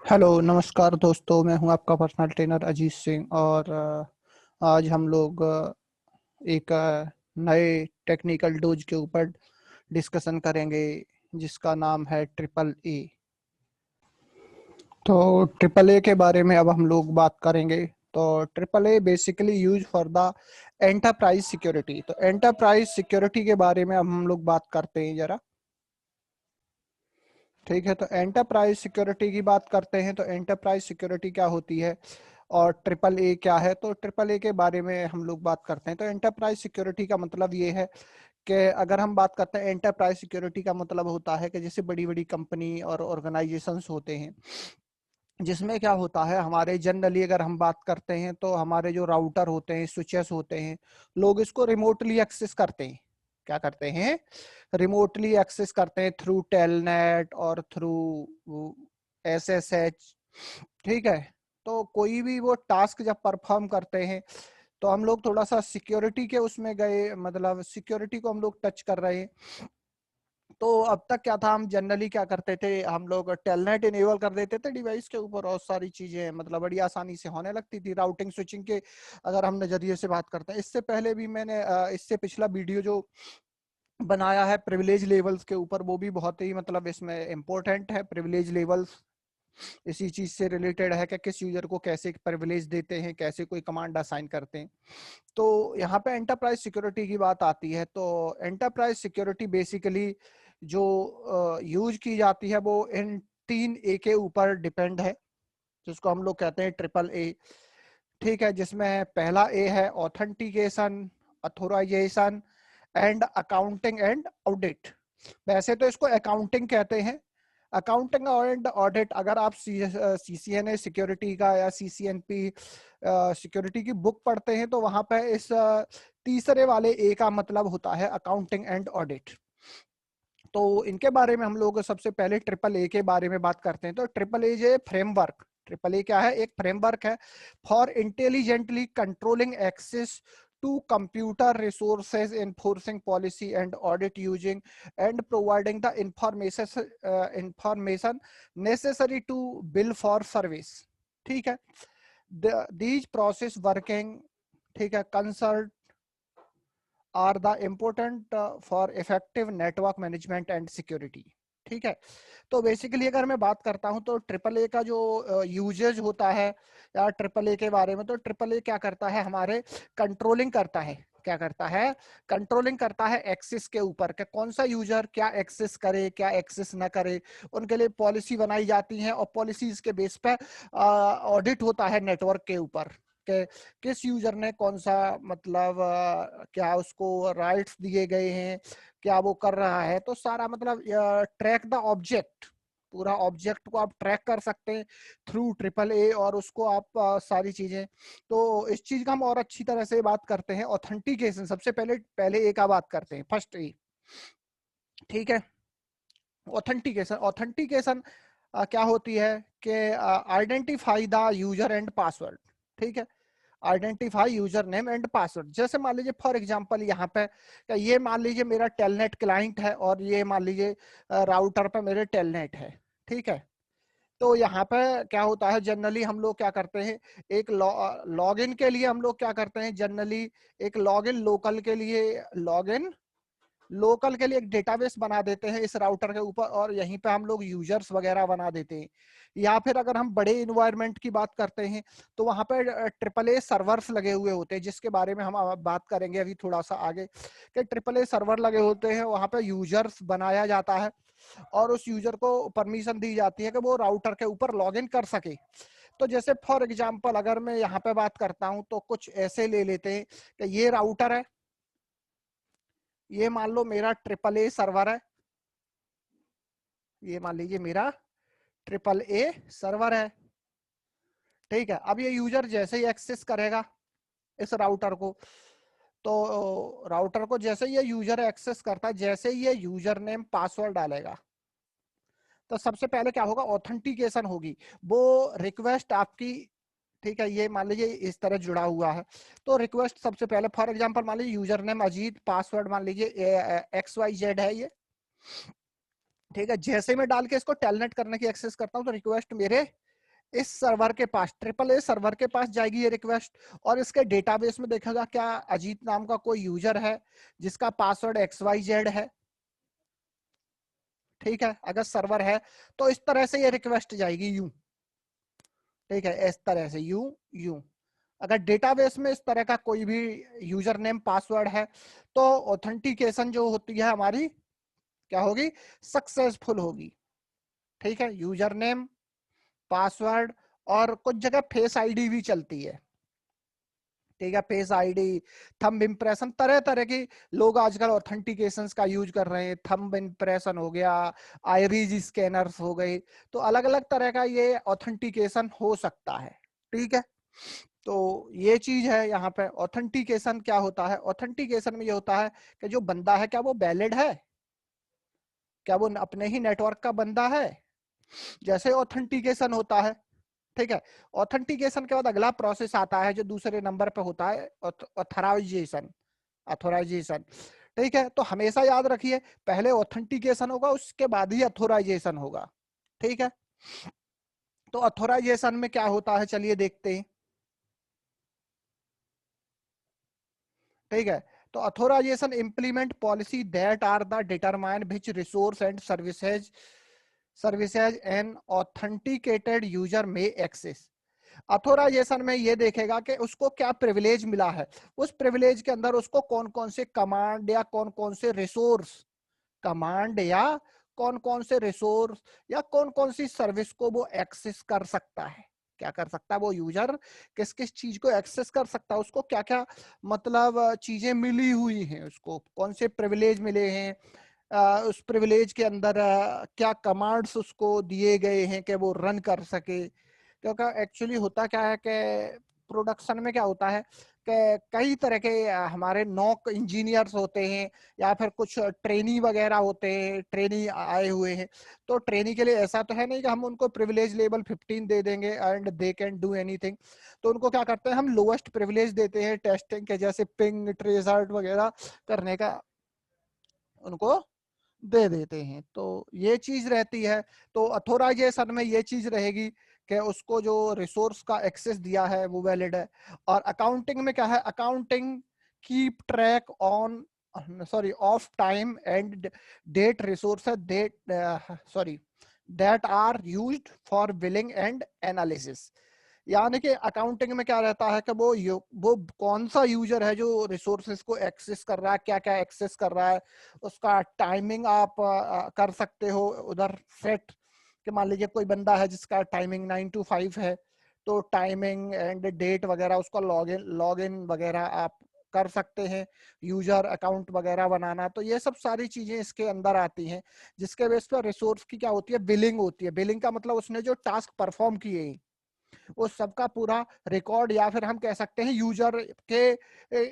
Hello नमस्कार दोस्तों, मैं हूं आपका पर्सनल ट्रेनर अजीत सिंह। और आज हम लोग एक नए टेक्निकल डोज के ऊपर डिस्कशन करेंगे जिसका नाम है ट्रिपल ए। तो ट्रिपल ए के बारे में अब हम लोग बात करेंगे। तो triple A basically use for the enterprise security. तो एंटरप्राइज सिक्योरिटी के बारे में अब हम लोग बात करते हैं जरा। ठीक है, तो एंटरप्राइज सिक्योरिटी की बात करते हैं। तो एंटरप्राइज सिक्योरिटी क्या होती है और ट्रिपल ए क्या है, तो ट्रिपल ए के बारे में हम लोग बात करते हैं। तो एंटरप्राइज सिक्योरिटी का मतलब ये है कि अगर हम बात करते हैं, एंटरप्राइज सिक्योरिटी का मतलब होता है कि जैसे बड़ी बड़ी कंपनी और ऑर्गेनाइजेशंस होते हैं, जिसमें क्या होता है, हमारे जनरली अगर हम बात करते हैं तो हमारे जो राउटर होते हैं, स्विचेस होते हैं, लोग इसको रिमोटली एक्सेस करते हैं। क्या करते हैं? रिमोटली एक्सेस करते हैं थ्रू टेलनेट और थ्रू एसएसएच। ठीक है, तो कोई भी वो टास्क जब परफॉर्म करते हैं तो हम लोग थोड़ा सा सिक्योरिटी के उसमें गए, मतलब सिक्योरिटी को हम लोग टच कर रहे हैं। तो अब तक क्या था, हम जनरली क्या करते थे, हम लोग टेलनेट इनेबल कर देते थे डिवाइस के ऊपर और सारी चीजें मतलब बड़ी आसानी से होने लगती थी। राउटिंग स्विचिंग के अगर हम नजरिए से बात करते हैं, इससे पहले भी मैंने इससे पिछला वीडियो जो बनाया है प्रिविलेज लेवल्स के ऊपर, वो भी बहुत ही मतलब इसमें इम्पोर्टेंट है। प्रिविलेज लेवल्स इसी चीज से रिलेटेड है कि किस यूजर को कैसे प्रिविलेज देते हैं, कैसे कोई कमांड असाइन करते हैं। तो यहाँ पे एंटरप्राइज सिक्योरिटी की बात आती है। तो एंटरप्राइज सिक्योरिटी बेसिकली जो यूज की जाती है वो इन 3 ए के ऊपर डिपेंड है, जिसको हम लोग कहते हैं ट्रिपल ए। ठीक है, जिसमें पहला ए है authentication, authorisation and accounting and audit. वैसे तो इसको अकाउंटिंग कहते हैं, अकाउंटिंग एंड ऑडिट। अगर आप सीसीएनए सिक्योरिटी का या सीसीएनपी सिक्योरिटी की बुक पढ़ते हैं तो वहां पे इस तीसरे वाले ए का मतलब होता है अकाउंटिंग एंड ऑडिट। तो इनके बारे में हम लोग सबसे पहले ट्रिपल ए के बारे में बात करते हैं। तो ट्रिपल ए जो फ्रेमवर्क, ट्रिपल ए क्या है? एक फ्रेमवर्क है for intelligently controlling access to computer resources, enforcing policy and audit using and providing the information necessary to bill for service। ठीक है, these process working, ठीक है, consult are the important for effective network management and security. ठीक है, तो basically अगर मैं बात करता हूं तो ट्रिपल ए का जो यूजेज होता है या ट्रिपल ए के बारे में, तो ट्रिपल ए क्या करता है, हमारे कंट्रोलिंग करता है। क्या करता है? कंट्रोलिंग करता है एक्सेस के ऊपर, कि कौन सा यूजर क्या एक्सेस करे, क्या एक्सेस ना करे। उनके लिए पॉलिसी बनाई जाती है और पॉलिसीज के बेस पे ऑडिट होता है नेटवर्क के ऊपर कि किस यूजर ने कौन सा मतलब क्या उसको राइट्स दिए गए हैं, क्या वो कर रहा है। तो सारा मतलब ट्रैक द ऑब्जेक्ट, पूरा ऑब्जेक्ट को आप ट्रैक कर सकते हैं थ्रू ट्रिपल ए, और उसको आप सारी चीजें। तो इस चीज का हम और अच्छी तरह से बात करते हैं ऑथेंटिकेशन। सबसे पहले पहले ए का बात करते हैं, फर्स्ट ए। ठीक है, ऑथेंटिकेशन, ऑथेंटिकेशन क्या होती है कि identify the user and password. ठीक है, identify user name and password. जैसे मान लीजिए फॉर एग्जांपल यहाँ पे, ये मान लीजिए मेरा टेलनेट क्लाइंट है और ये मान लीजिए राउटर पे मेरे टेलनेट है। ठीक है, तो यहाँ पे क्या होता है, जनरली हम लोग क्या करते हैं, एक लॉगिन के लिए हम लोग क्या करते हैं, जनरली एक लॉगिन लोकल के लिए, लॉगिन लोकल के लिए एक डेटाबेस बना देते हैं इस राउटर के ऊपर, और यहीं पे हम लोग यूजर्स वगैरह बना देते हैं। या फिर अगर हम बड़े इन्वायरमेंट की बात करते हैं तो वहां पे ट्रिपल ए सर्वर्स लगे हुए होते हैं, जिसके बारे में हम बात करेंगे अभी थोड़ा सा आगे, कि ट्रिपल ए सर्वर लगे होते हैं, वहां पे यूजर्स बनाया जाता है और उस यूजर को परमिशन दी जाती है कि वो राउटर के ऊपर लॉग इन कर सके। तो जैसे फॉर एग्जाम्पल अगर मैं यहाँ पे बात करता हूँ तो कुछ ऐसे ले लेते हैं कि ये राउटर है, ये मान लो मेरा ट्रिपल ए सर्वर है, ये मान लीजिए मेरा ट्रिपल ए सर्वर है। ठीक है, अब ये यूजर जैसे ही एक्सेस करेगा इस राउटर को, तो राउटर को जैसे ही ये यूजर एक्सेस करता है, जैसे ही ये यूजर नेम पासवर्ड डालेगा, तो सबसे पहले क्या होगा, ऑथेंटिकेशन होगी। वो रिक्वेस्ट आपकी, ठीक है, ये मान लीजिए इस तरह जुड़ा हुआ है, तो रिक्वेस्ट सबसे पहले फॉर एग्जांपल मान लीजिए यूजर नेम अजीत, पासवर्ड मान लीजिए XYZ है ये। ठीक है, जैसे मैं डाल के इसको टेलनेट करने की एक्सेस करता हूँ तो रिक्वेस्ट मेरे इस सर्वर के पास, ट्रिपल ए सर्वर के पास जाएगी ये रिक्वेस्ट, और इसके डेटाबेस में देखेगा क्या अजीत नाम का कोई यूजर है जिसका पासवर्ड XYZ है, ठीक है। अगर सर्वर है तो इस तरह से ये रिक्वेस्ट जाएगी यूं, ठीक है, इस तरह से यूं यूं। अगर डेटाबेस में इस तरह का कोई भी यूजर नेम पासवर्ड है तो ऑथेंटिकेशन जो होती है हमारी क्या होगी, सक्सेसफुल होगी, ठीक है। यूजर नेम, पासवर्ड, और कुछ जगह फेस आईडी भी चलती है, ठीक है। फेस आईडी, थंब इम्प्रेशन, तरह तरह की लोग आजकल ऑथेंटिकेशंस का यूज कर रहे हैं। थंब इम्प्रेशन हो गया, आईरिस स्कैनर्स हो गए, तो अलग अलग तरह का ये ऑथेंटिकेशन हो सकता है, ठीक है। तो ये चीज है यहाँ पे। ऑथेंटिकेशन क्या होता है, ऑथेंटिकेशन में ये होता है कि जो बंदा है क्या वो वैलिड है, क्या वो अपने ही नेटवर्क का बंदा है, जैसे ऑथेंटिकेशन होता है, ठीक है। ऑथेंटिकेशन के बाद अगला प्रोसेस आता है जो दूसरे नंबर पे होता है, ऑथराइजेशन, ऑथोराइजेशन, ठीक है। तो हमेशा याद रखिए पहले ऑथेंटिकेशन होगा उसके बाद ही ऑथोराइजेशन होगा, ठीक है। तो ऑथोराइजेशन में क्या होता है चलिए देखते हैं, ठीक है। तो authorization implement policy that are the determine which resource and services an authenticated user में एक्सेस। ऑथोराइजेशन में ये देखेगा कि उसको क्या प्रिविलेज मिला है, उस प्रिविलेज के अंदर उसको कौन कौन से कमांड या कौन कौन से रिसोर्स, कमांड या कौन कौन से रिसोर्स या कौन कौन सी सर्विस को वो एक्सेस कर सकता है, क्या कर सकता है वो यूजर, किस किस चीज को एक्सेस कर सकता है, उसको क्या क्या मतलब चीजें मिली हुई हैं, उसको कौन से प्रिविलेज मिले हैं, उस प्रिविलेज के अंदर क्या कमांड्स उसको दिए गए हैं कि वो रन कर सके। क्योंकि एक्चुअली होता क्या है कि प्रोडक्शन में क्या होता है कि कई तरह के हमारे नॉक इंजीनियर्स होते हैं या फिर कुछ ट्रेनी वगैरह होते हैं, ट्रेनी आए हुए हैं। तो ट्रेनी के लिए ऐसा तो है नहीं कि हम उनको प्रिविलेज लेवल 15 दे देंगे and they can do anything. तो उनको क्या करते हैं हम लोएस्ट प्रिविलेज देते हैं टेस्टिंग के, जैसे पिंग ट्रेसर्ट वगैरह करने का उनको दे देते हैं। तो ये चीज रहती है। तो अथोराइजेशन में ये चीज रहेगी कि उसको जो रिसोर्स का एक्सेस दिया है वो वैलिड है। और अकाउंटिंग में क्या है, accounting keep track on sorry of time and date resource date sorry that are used for billing and analysis. यानी कि अकाउंटिंग में क्या रहता है कि वो कौन सा यूजर है जो रिसोर्सेज को एक्सेस कर रहा है, क्या क्या एक्सेस कर रहा है, उसका टाइमिंग आप कर सकते हो उधर सेट, कि मान लीजिए कोई बंदा है जिसका टाइमिंग 9 to 5 है, तो टाइमिंग एंड डेट वगैरह उसका लॉग इन वगैरह आप कर सकते हैं, यूजर अकाउंट वगैरह बनाना। तो ये सब सारी चीजें इसके अंदर आती हैं, जिसके बेस पर रिसोर्स की क्या होती है, बिलिंग होती है। बिलिंग का मतलब उसने जो टास्क परफॉर्म किए उस सबका पूरा रिकॉर्ड, या फिर हम कह सकते हैं यूजर के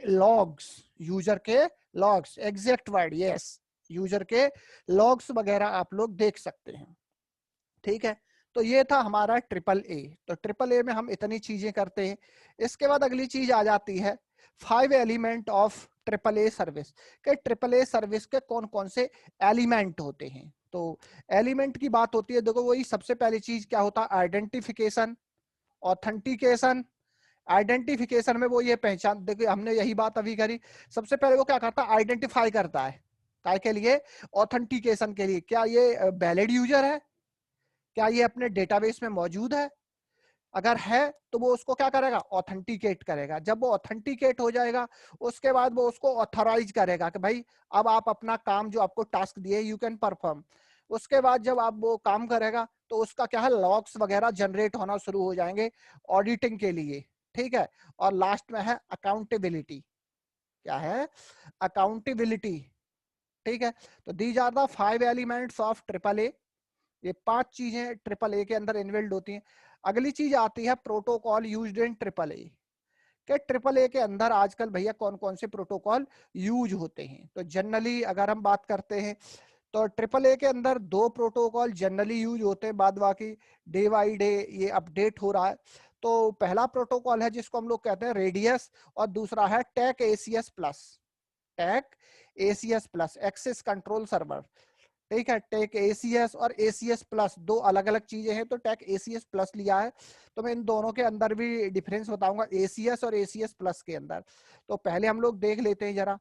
लॉग्स, यूजर के logs, exact word, yes, user के लॉग्स वगैरह आप लोग देख सकते हैं, ठीक है। तो ये था हमारा ट्रिपल ए। तो ट्रिपल ए में हम इतनी चीजें करते हैं। इसके बाद अगली चीज आ जाती है 5 element of triple a service, के ट्रिपल ए सर्विस के कौन कौन से एलिमेंट होते हैं। तो एलिमेंट की बात होती है, देखो वही सबसे पहली चीज क्या होता है, आइडेंटिफिकेशन, ऑथेंटिकेशन। आइडेंटिफिकेशन में वो ये पहचान, देखिए हमने यही बात अभी करी, सबसे पहले वो क्या करता है, आइडेंटिफाई करता है, काय के लिए, ऑथेंटिकेशन के लिए, क्या ये वैलिड यूजर है, क्या ये अपने डेटाबेस में मौजूद है। अगर है तो वो उसको क्या करेगा, ऑथेंटिकेट करेगा। जब वो ऑथेंटिकेट हो जाएगा उसके बाद वो उसको ऑथराइज करेगा कि भाई अब आप अपना काम जो आपको टास्क दिए यू कैन परफॉर्म। उसके बाद जब आप वो काम करेगा तो उसका क्या है, लॉग्स वगैरह जनरेट होना शुरू हो जाएंगे ऑडिटिंग के लिए, ठीक है। और लास्ट में है अकाउंटेबिलिटी, क्या है, अकाउंटेबिलिटी, ठीक है। तो these are the 5 elements of triple A. ये 5 चीजें ट्रिपल ए के अंदर इन्वॉल्व होती हैं। अगली चीज आती है protocol used in triple A, के ट्रिपल ए के अंदर आजकल भैया कौन कौन से प्रोटोकॉल यूज होते हैं। तो जनरली अगर हम बात करते हैं तो ट्रिपल ए के अंदर 2 प्रोटोकॉल जनरली यूज होते हैं, बाद बाकी डे बाई डे ये अपडेट हो रहा है। तो पहला प्रोटोकॉल है जिसको हम लोग कहते हैं रेडियस, और दूसरा है TACACS plus, TACACS plus, access control server. ठीक है। टेक एसीएस और एसीएस प्लस दो अलग अलग चीजें हैं, तो टेक एसीएस प्लस लिया है, तो मैं इन दोनों के अंदर भी डिफरेंस बताऊंगा एसीएस और एसीएस प्लस के अंदर। तो पहले हम लोग देख लेते हैं जरा,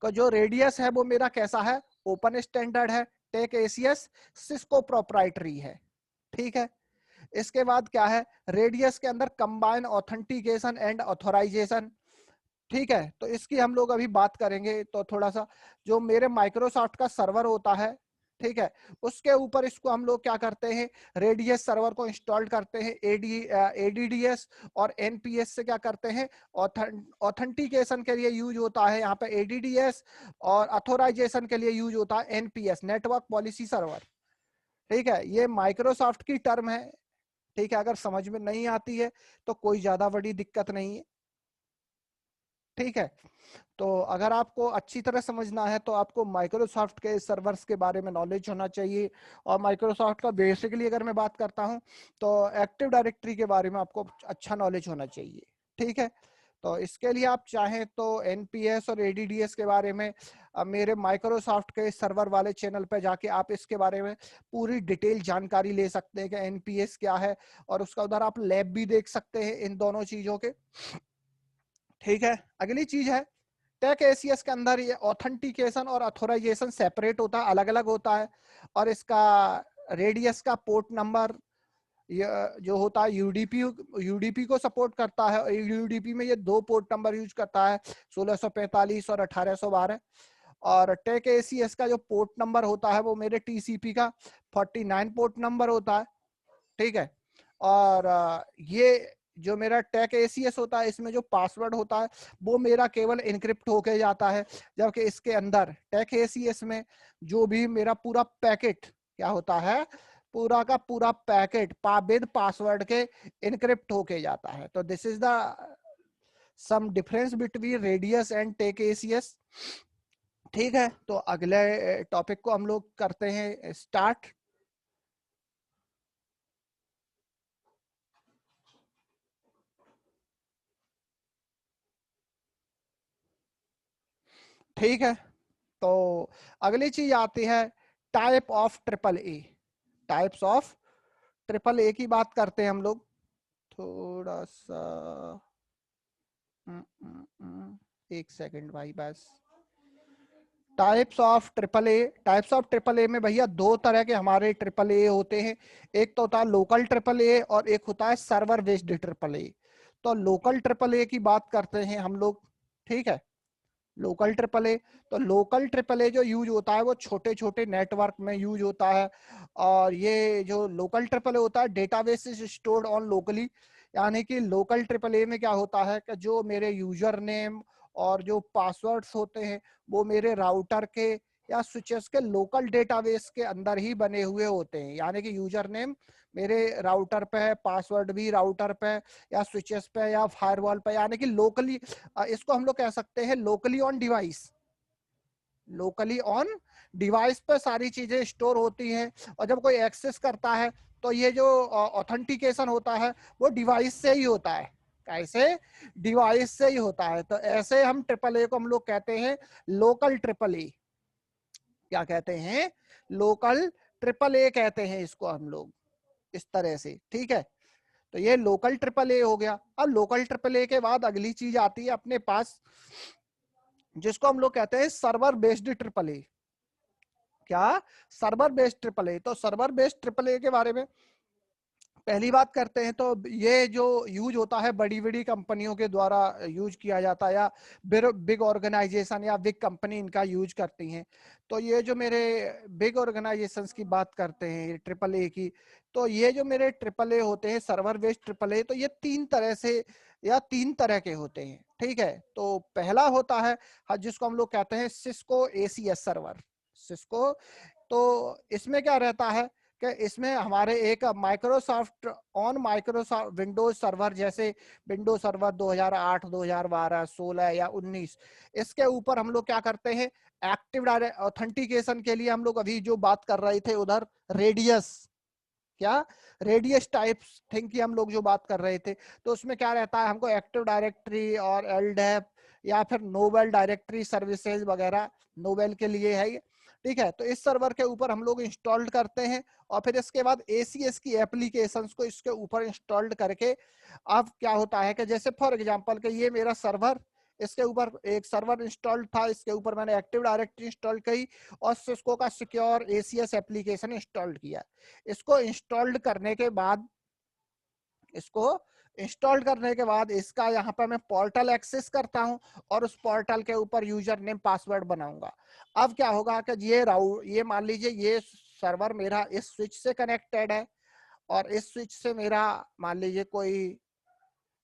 तो जो रेडियस है वो मेरा कैसा है, ओपन स्टैंडर्ड है। टेक एसीएस सिस्को प्रोप्राइटरी है, ठीक है। इसके बाद क्या है, रेडियस के अंदर कंबाइन ऑथेंटिकेशन एंड ऑथोराइजेशन, ठीक है। तो इसकी हम लोग अभी बात करेंगे। तो थोड़ा सा जो मेरे माइक्रोसॉफ्ट का सर्वर होता है, ठीक है, उसके ऊपर इसको हम लोग क्या करते हैं, रेडियस सर्वर को इंस्टॉल करते हैं, एडीडीएस और एनपीएस से क्या करते हैं, ऑथेंटिकेशन के लिए यूज होता है यहाँ पे एडीडीएस, और अथोराइजेशन के लिए यूज होता है एनपीएस, नेटवर्क पॉलिसी सर्वर, ठीक है। ये माइक्रोसॉफ्ट की टर्म है, ठीक है। अगर समझ में नहीं आती है तो कोई ज्यादा बड़ी दिक्कत नहीं है, ठीक है। तो अगर आपको अच्छी तरह समझना है तो आपको माइक्रोसॉफ्ट के सर्वर्स के बारे में नॉलेज होना चाहिए। और माइक्रोसॉफ्ट का बेसिकली अगर मैं बात करता हूं तो एक्टिव डायरेक्टरी के बारे में आपको अच्छा नॉलेज होना चाहिए, ठीक है। तो इसके लिए आप चाहें तो एनपीएस और एडीडीएस के बारे में मेरे माइक्रोसॉफ्ट के सर्वर वाले चैनल पे जाके आप इसके बारे में पूरी डिटेल जानकारी ले सकते हैं कि एनपीएस क्या है, और उसका उधर आप लैब भी देख सकते हैं इन दोनों चीजों के, ठीक है। अगली चीज है, टेक एसीएस के अंदर ये ऑथेंटिकेशन और अथोराइजेशन सेपरेट होता है, अलग अलग होता है। और इसका रेडियस का पोर्ट नंबर जो होता है यूडीपी, यूडीपी को सपोर्ट करता है। यूडीपी में ये दो पोर्ट नंबर यूज करता है, 1645 और 1812। और टेक एसीएस का जो पोर्ट नंबर होता है वो मेरे टीसीपी का 49 पोर्ट नंबर होता है, ठीक है। और ये जो मेरा टेक एसीएस होता है, इसमें जो पासवर्ड होता है वो मेरा केवल इनक्रिप्ट होके जाता है, जबकि इसके अंदर टेक एसीएस में जो भी मेरा पूरा पैकेट क्या होता है, पूरा का पूरा पैकेट विद पासवर्ड के इनक्रिप्ट होके जाता है। तो this is the some difference between RADIUS and TAC ACS, ठीक है। तो अगले टॉपिक को हम लोग करते हैं स्टार्ट। ठीक है। तो अगली चीज आती है type of triple A, types of triple ए की बात करते हैं हम लोग। थोड़ा सा एक सेकंड भाई बस। टाइप्स ऑफ ट्रिपल ए में भैया दो तरह के हमारे ट्रिपल ए होते हैं। एक तो होता है लोकल ट्रिपल ए और एक होता है सर्वर बेस्ड ट्रिपल ए। तो लोकल ट्रिपल ए की बात करते हैं हम लोग, ठीक है। लोकल ट्रिपल ए, तो लोकल ट्रिपल ए जो यूज होता है वो छोटे छोटे नेटवर्क में यूज होता है। और ये जो लोकल ट्रिपल ए होता है, database is stored on locally. यानी कि लोकल ट्रिपल ए में क्या होता है कि जो मेरे यूजर नेम और जो पासवर्ड्स होते हैं वो मेरे राउटर के या स्विचेस के लोकल डेटाबेस के अंदर ही बने हुए होते हैं। यानी कि यूजर नेम मेरे राउटर पे है, पासवर्ड भी राउटर पे या स्विचेस पे या फायरवॉल पे, यानी कि लोकली इसको हम लोग कह सकते हैं locally on device. Locally on device पे सारी चीजें स्टोर होती हैं। और जब कोई एक्सेस करता है तो ये जो ऑथेंटिकेशन होता है वो डिवाइस से ही होता है। कैसे? डिवाइस से ही होता है। तो ऐसे हम ट्रिपल ए को हम लोग कहते हैं लोकल ट्रिपल ए। क्या कहते हैं? लोकल ट्रिपल ए कहते हैं इसको हम लोग, इस तरह से, ठीक है। तो ये लोकल ट्रिपल ए हो गया। अब लोकल ट्रिपल ए के बाद अगली चीज आती है अपने पास जिसको हम लोग कहते हैं सर्वर बेस्ड ट्रिपल ए। क्या? Server based triple A. तो सर्वर बेस्ड ट्रिपल ए के बारे में पहली बात करते हैं। तो ये जो यूज होता है बड़ी बड़ी कंपनियों के द्वारा यूज किया जाता है, या बिग ऑर्गेनाइजेशन या बिग कंपनी इनका यूज करती हैं। तो ये जो मेरे बिग ऑर्गेनाइजेशंस की बात करते हैं ट्रिपल ए की, तो ये जो मेरे ट्रिपल ए होते हैं सर्वर बेस्ड ट्रिपल ए, तो ये तीन तरह से या तीन तरह के होते हैं, ठीक है। तो पहला होता है जिसको हम लोग कहते हैं सिस्को एसीएस सर्वर, सिस्को। तो इसमें क्या रहता है कि इसमें हमारे एक माइक्रोसॉफ्ट माइक्रोसॉफ्ट विंडोज सर्वर, जैसे विंडोज सर्वर 2008, 2012, 16 या 19, इसके ऊपर हम लोग क्या करते हैं, एक्टिव ऑथेंटिकेशन के लिए हम लोग अभी जो बात कर रहे थे उधर रेडियस, क्या रेडियस टाइप्स थिंग की हम लोग जो बात कर रहे थे, तो उसमें क्या रहता है, हमको एक्टिव डायरेक्टरी और एलडेप या फिर नोवेल डायरेक्टरी सर्विसेज वगैरह, नोवेल के लिए है ये, ठीक है। तो इस सर्वर के ऊपर हम लोग इंस्टॉल्ड करते हैं और फिर इसके बाद ACS की एप्लीकेशंस को इसके ऊपर इंस्टॉल्ड करके अब क्या होता है कि जैसे फॉर एग्जांपल कि ये मेरा सर्वर, इसके ऊपर एक सर्वर इंस्टॉल्ड था, इसके ऊपर मैंने एक्टिव डायरेक्टरी इंस्टॉल की और सिस्को का सिक्योर ACS एप्लीकेशन इंस्टॉल्ड किया। इसको इंस्टॉल्ड करने के बाद इसका यहाँ पे मैं पोर्टल एक्सेस करता हूँ और उस पोर्टल के ऊपर यूजर नेम पासवर्ड बनाऊंगा। अब क्या होगा कि ये मान लीजिए ये सर्वर मेरा इस स्विच से कनेक्टेड है और इस स्विच से मेरा मान लीजिए कोई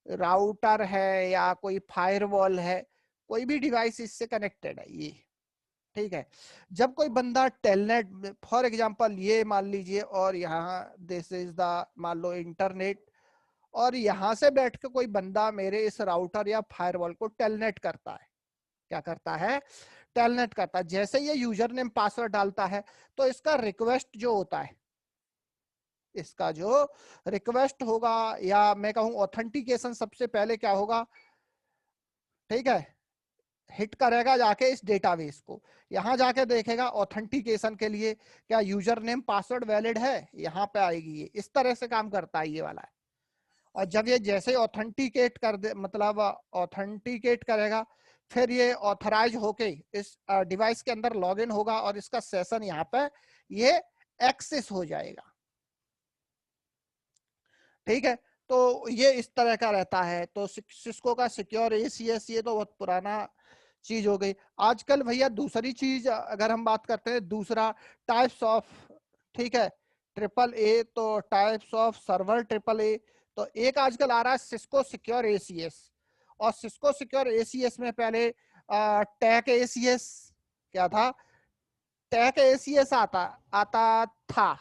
राउटर है या कोई फायरवॉल है, कोई भी डिवाइस इससे कनेक्टेड है ये, ठीक है। जब कोई बंदा टेलनेट फॉर एग्जांपल ये मान लीजिए और यहाँ दिस इज द मान लो इंटरनेट, और यहाँ से बैठ के कोई बंदा मेरे इस राउटर या फायरवॉल को टेलनेट करता है, क्या करता है, टेलनेट करता है। जैसे ये यूजर नेम पासवर्ड डालता है तो इसका रिक्वेस्ट जो होता है, इसका जो रिक्वेस्ट होगा या मैं कहूँ ऑथेंटिकेशन, सबसे पहले क्या होगा, ठीक है, हिट करेगा जाके इस डेटाबेस को, यहाँ जाके देखेगा ऑथेंटिकेशन के लिए क्या यूजर नेम पासवर्ड वैलिड है, यहाँ पे आएगी ये, इस तरह से काम करता है ये वाला है। और जब ये जैसे ऑथेंटिकेट कर दे, मतलब ऑथेंटिकेट करेगा, फिर ये ऑथराइज होके इस डिवाइस के अंदर लॉगिन होगा और इसका सेशन यहाँ पे ये एक्सेस हो जाएगा, ठीक है। तो ये इस तरह का रहता है। तो सिस्को का सिक्योर ACS ये तो बहुत पुराना चीज हो गई। आजकल भैया दूसरी चीज अगर हम बात करते हैं, दूसरा टाइप्स ऑफ, ठीक है, AAA, तो टाइप्स ऑफ सर्वर AAA, तो एक आजकल आ रहा है सिस्को सिक्योर ACS। और सिस्को सिक्योर ACS में पहले टैक ACS क्या था, टैक ACS आता आता था,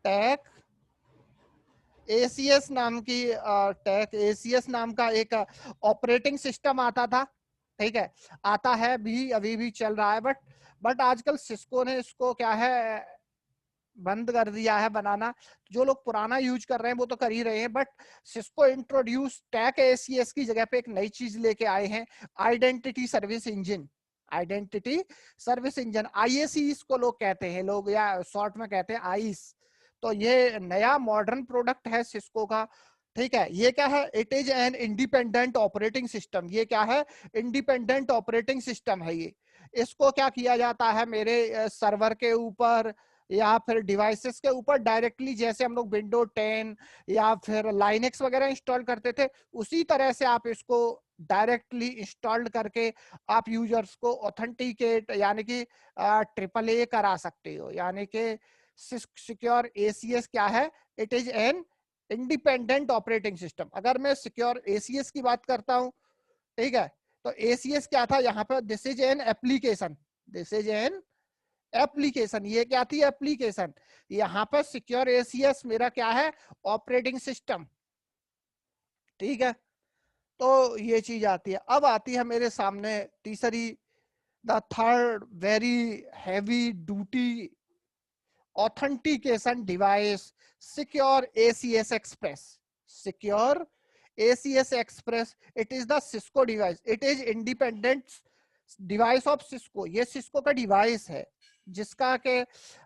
टैक ACS नाम की टैक ACS नाम का एक ऑपरेटिंग सिस्टम आता था, ठीक है, आता है भी, अभी भी चल रहा है, बट आजकल सिस्को ने इसको क्या है बंद कर दिया है बनाना। जो लोग पुराना यूज कर रहे हैं वो तो कर ही रहे हैं, but Cisco introduce TAC ACS की जगह पे एक नई चीज लेके आए हैं, identity service engine. Identity service engine IAC इसको लोग कहते हैं, लोग या शॉर्ट में कहते हैं आईस। तो ये नया मॉडर्न प्रोडक्ट है सिस्को का, ठीक है। ये क्या है, it is an independent operating system. ये क्या है, इंडिपेंडेंट ऑपरेटिंग सिस्टम है ये। इसको क्या किया जाता है, मेरे सर्वर के ऊपर या फिर डिवाइसेस के ऊपर डायरेक्टली, जैसे हम लोग विंडो 10 या फिर लाइनेक्स वगैरह इंस्टॉल करते थे, उसी तरह से आप इसको डायरेक्टली इंस्टॉल करके आप यूजर्स को ऑथेंटिकेट यानी कि AAA करा सकते हो। यानी कि सिक्योर ACS क्या है, it is an independent operating system. अगर मैं सिक्योर ACS की बात करता हूं, ठीक है, तो ACS क्या था यहाँ पे, this is an application, this is an application. ये क्या थी, एप्लीकेशन। यहाँ पर सिक्योर ACS मेरा क्या है, ऑपरेटिंग सिस्टम, ठीक है। तो ये चीज आती है। अब आती है मेरे सामने तीसरी, the third very heavy duty authentication device, secure ACS express. Secure ACS express, it is the Cisco device, it is independent device of Cisco. ये सिस्को का डिवाइस है जिसका के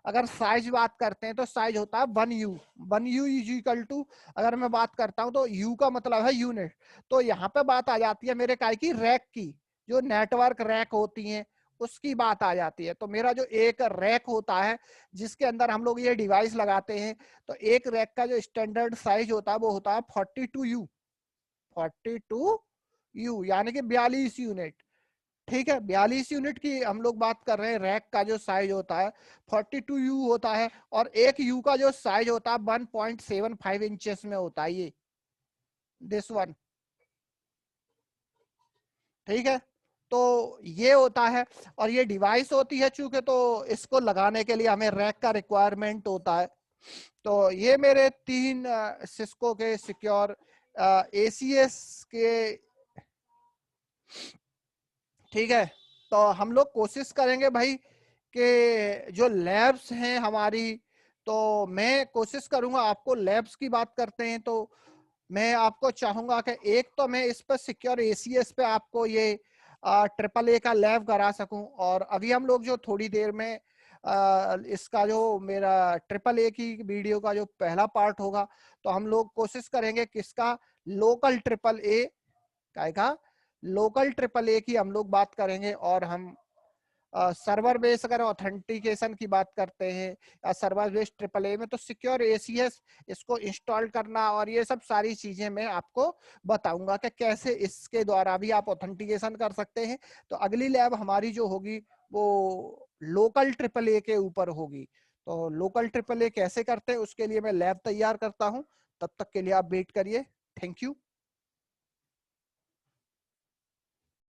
अगर साइज बात करते हैं तो साइज होता है 1U। 1U is equal to, अगर मैं बात करता हूं तो U का मतलब है यूनिट। तो यहाँ पे बात आ जाती है मेरे काय की, रैक की, जो नेटवर्क रैक होती हैं उसकी बात आ जाती है। तो मेरा जो एक रैक होता है जिसके अंदर हम लोग ये डिवाइस लगाते हैं, तो एक रैक का जो स्टैंडर्ड साइज होता है वो होता है 42U। 42U यानी कि 42 यूनिट, ठीक है। 42 यूनिट की हम लोग बात कर रहे हैं। रैक का जो साइज होता है 42U होता है और एक यू का जो साइज होता है 1.75 इंचेस में होता है ये, दिस वन, ठीक है। तो ये होता है और ये डिवाइस होती है चूंकि, तो इसको लगाने के लिए हमें रैक का रिक्वायरमेंट होता है। तो ये मेरे तीन सिस्को के सिक्योर ACS के, ठीक है। तो हम लोग कोशिश करेंगे भाई कि जो लैब्स हैं हमारी, तो मैं कोशिश करूंगा, आपको लैब्स की बात करते हैं तो मैं आपको चाहूंगा कि एक तो मैं इस पर सिक्योर ACS पे आपको ये ट्रिपल ए का लैब करा सकूं। और अभी हम लोग जो थोड़ी देर में इसका जो मेरा ट्रिपल ए की वीडियो का जो पहला पार्ट होगा, तो हम लोग कोशिश करेंगे किसका, लोकल ट्रिपल ए का, लोकल ट्रिपल ए की हम लोग बात करेंगे। और हम सर्वर बेस अगर ऑथेंटिकेशन की बात करते हैं या सर्वर बेस ट्रिपल ए में, तो सिक्योर एसीएस इसको इंस्टॉल करना और ये सब सारी चीजें मैं आपको बताऊंगा कि कैसे इसके द्वारा भी आप ऑथेंटिकेशन कर सकते हैं। तो अगली लैब हमारी जो होगी वो लोकल ट्रिपल ए के ऊपर होगी। तो लोकल ट्रिपल ए कैसे करते हैं उसके लिए मैं लैब तैयार करता हूं, तब तक के लिए आप वेट करिए। Thank you.